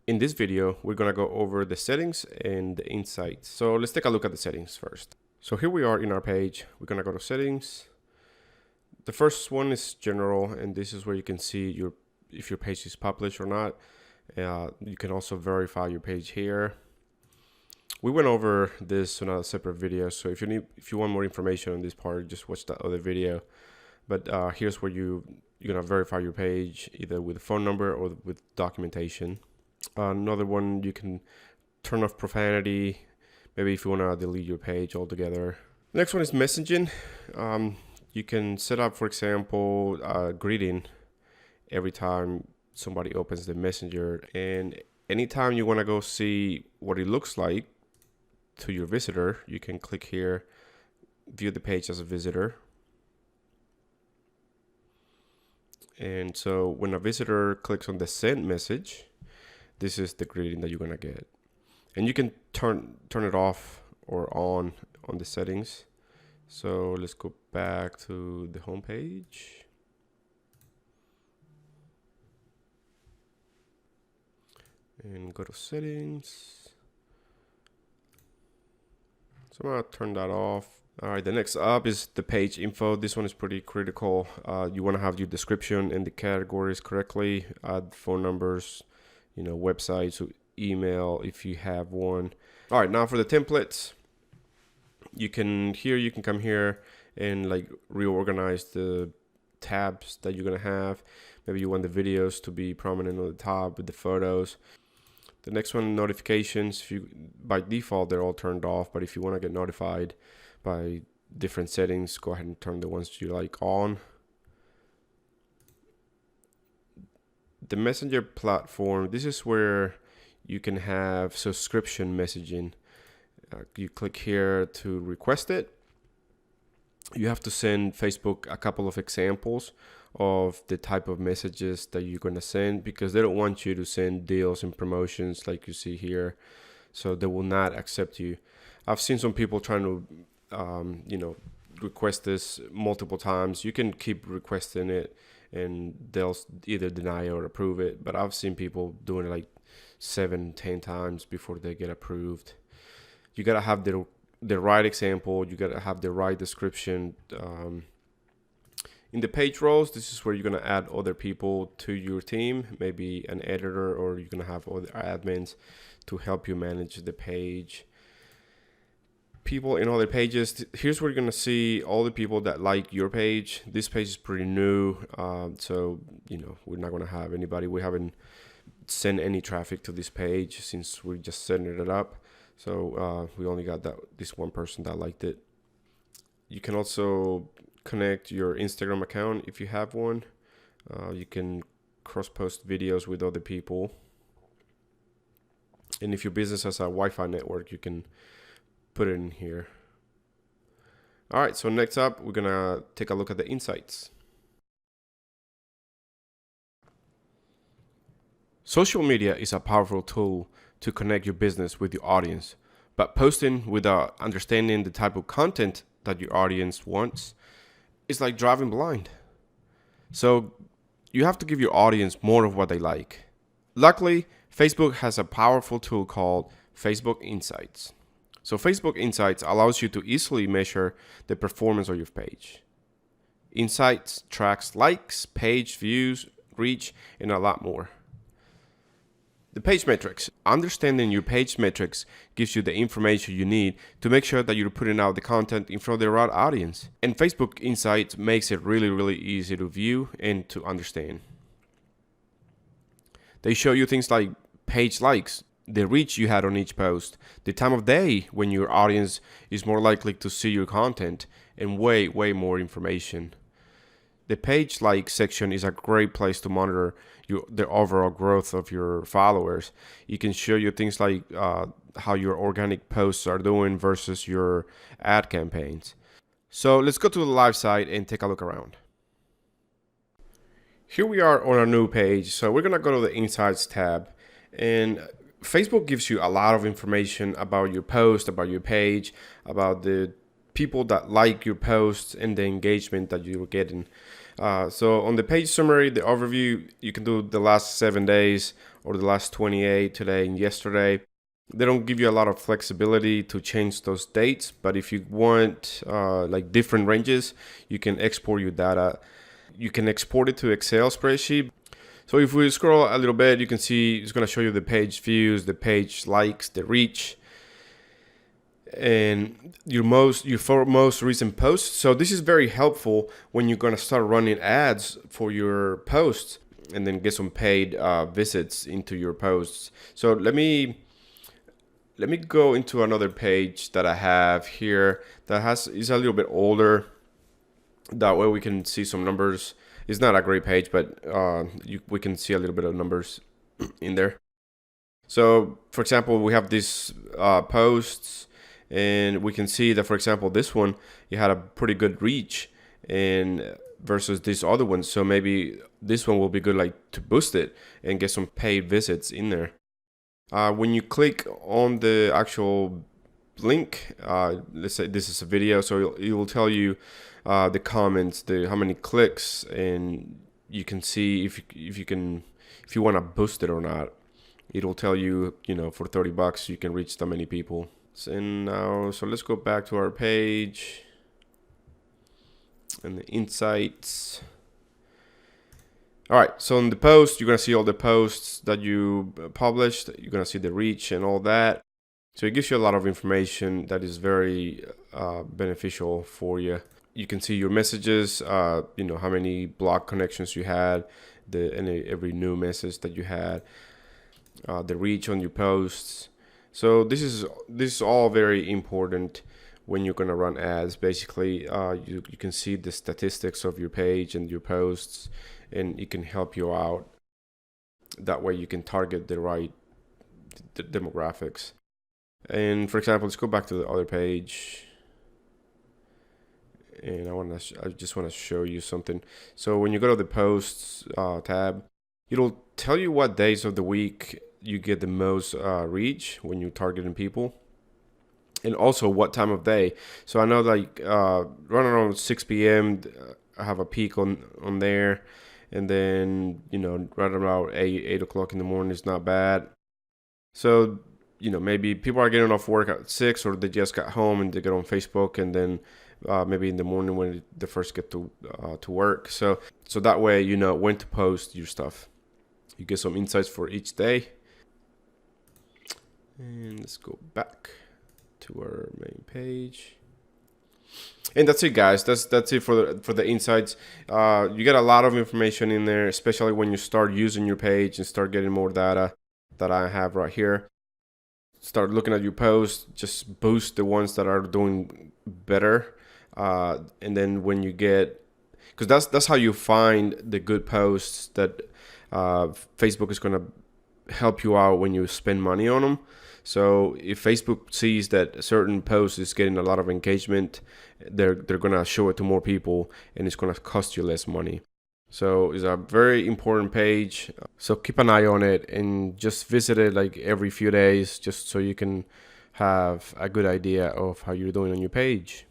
In this video, we're gonna go over the settings and the insights. So let's take a look at the settings first. So here we are in our page. We're gonna go to settings. The first one is general, and this is where you can see if your page is published or not. You can also verify your page here. We went over this in a separate video, so if you want more information on this part, just watch that other video. But here's where you're gonna verify your page either with a phone number or with documentation. Another one, you can turn off profanity, maybe if you want to delete your page altogether. Next one is messaging. You can set up, for example, a greeting every time somebody opens the messenger, and anytime you want to go see what it looks like to your visitor, you can click here, view the page as a visitor. And so when a visitor clicks on the send message, this is the greeting that you're gonna get. And you can turn it off or on the settings. So let's go back to the home page. And go to settings. So I'm gonna turn that off. All right, the next up is the page info. This one is pretty critical. You wanna have your description and the categories correctly, add phone numbers, websites, email if you have one. All right, now for the templates, you can come here and like reorganize the tabs that you're gonna have. Maybe you want the videos to be prominent on the top with the photos. The next one, notifications. By default they're all turned off, but if you want to get notified by different settings, go ahead and turn the ones you like on. The messenger platform, this is where you can have subscription messaging. You click here to request it. You have to send Facebook a couple of examples of the type of messages that you're going to send, because they don't want you to send deals and promotions like you see here, so they will not accept you. I've seen some people trying to request this multiple times. You can keep requesting it and they'll either deny or approve it, but I've seen people doing it like 7-10 times before they get approved. You gotta have the right example, you gotta have the right description. In the page roles, this is where you're gonna add other people to your team, maybe an editor, or you're gonna have other admins to help you manage the page. People in other pages, here's where you're gonna see all the people that like your page. This page is pretty new, so we're not gonna have anybody. We haven't sent any traffic to this page since we're just setting it up. So we only got this one person that liked it. You can also connect your Instagram account if you have one. You can cross-post videos with other people. And if your business has a Wi-Fi network, you can put it in here. All right, so next up, we're gonna take a look at the insights. Social media is a powerful tool to connect your business with your audience, but posting without understanding the type of content that your audience wants is like driving blind. So you have to give your audience more of what they like. Luckily, Facebook has a powerful tool called Facebook Insights. So Facebook Insights allows you to easily measure the performance of your page. Insights tracks likes, page views, reach, and a lot more. The page metrics. Understanding your page metrics gives you the information you need to make sure that you're putting out the content in front of the right audience. And Facebook Insights makes it really, really easy to view and to understand. They show you things like page likes, the reach you had on each post, the time of day when your audience is more likely to see your content, and way, way more information. The page like section is a great place to monitor the overall growth of your followers. It can show you things like how your organic posts are doing versus your ad campaigns. So let's go to the live site and take a look around. Here we are on a new page. So we're gonna go to the Insights tab, and Facebook gives you a lot of information about your post, about your page, about the people that like your posts and the engagement that you're getting. So on the page summary, the overview, you can do the last 7 days or the last 28, today and yesterday. They don't give you a lot of flexibility to change those dates, but if you want like different ranges, you can export your data. You can export it to Excel spreadsheet. So if we scroll a little bit, you can see it's going to show you the page views, the page likes, the reach, and your most recent posts. So this is very helpful when you're going to start running ads for your posts and then get some paid visits into your posts. So let me go into another page that I have here that is a little bit older. That way we can see some numbers. It's not a great page, but we can see a little bit of numbers in there. So for example, we have these posts, and we can see that, for example, this one, it had a pretty good reach and versus this other one. So maybe this one will be good, like to boost it and get some paid visits in there. When you click on the actual link, let's say this is a video, so it will tell you the comments, how many clicks, and you can see if you want to boost it or not. It'll tell you, for $30 you can reach that many people. So let's go back to our page and the insights. All right, so in the post, you're gonna see all the posts that you published. You're gonna see the reach and all that. So it gives you a lot of information that is very beneficial for you. You can see your messages, how many blog connections you had, every new message that you had, the reach on your posts. So this is all very important when you're gonna run ads. Basically, you can see the statistics of your page and your posts, and it can help you out. That way you can target the right demographics. And for example, let's go back to the other page. And I just want to show you something. So when you go to the posts tab, it'll tell you what days of the week you get the most reach when you're targeting people, and also what time of day. So I know, like right around 6 p.m. I have a peak on there, and then right around 8 o'clock in the morning is not bad. So maybe people are getting off work at 6, or they just got home and they get on Facebook, and then maybe in the morning when they first get to work. So that way you know when to post your stuff. You get some insights for each day. And let's go back to our main page. And that's it, guys. That's it for the insights. You get a lot of information in there, especially when you start using your page and start getting more data that I have right here. Start looking at your posts, just boost the ones that are doing better. And then when you get, because that's how you find the good posts that Facebook is going to help you out when you spend money on them. So if Facebook sees that a certain post is getting a lot of engagement, they're going to show it to more people, and it's going to cost you less money. So it's a very important page. So keep an eye on it and just visit it like every few days, just so you can have a good idea of how you're doing on your page.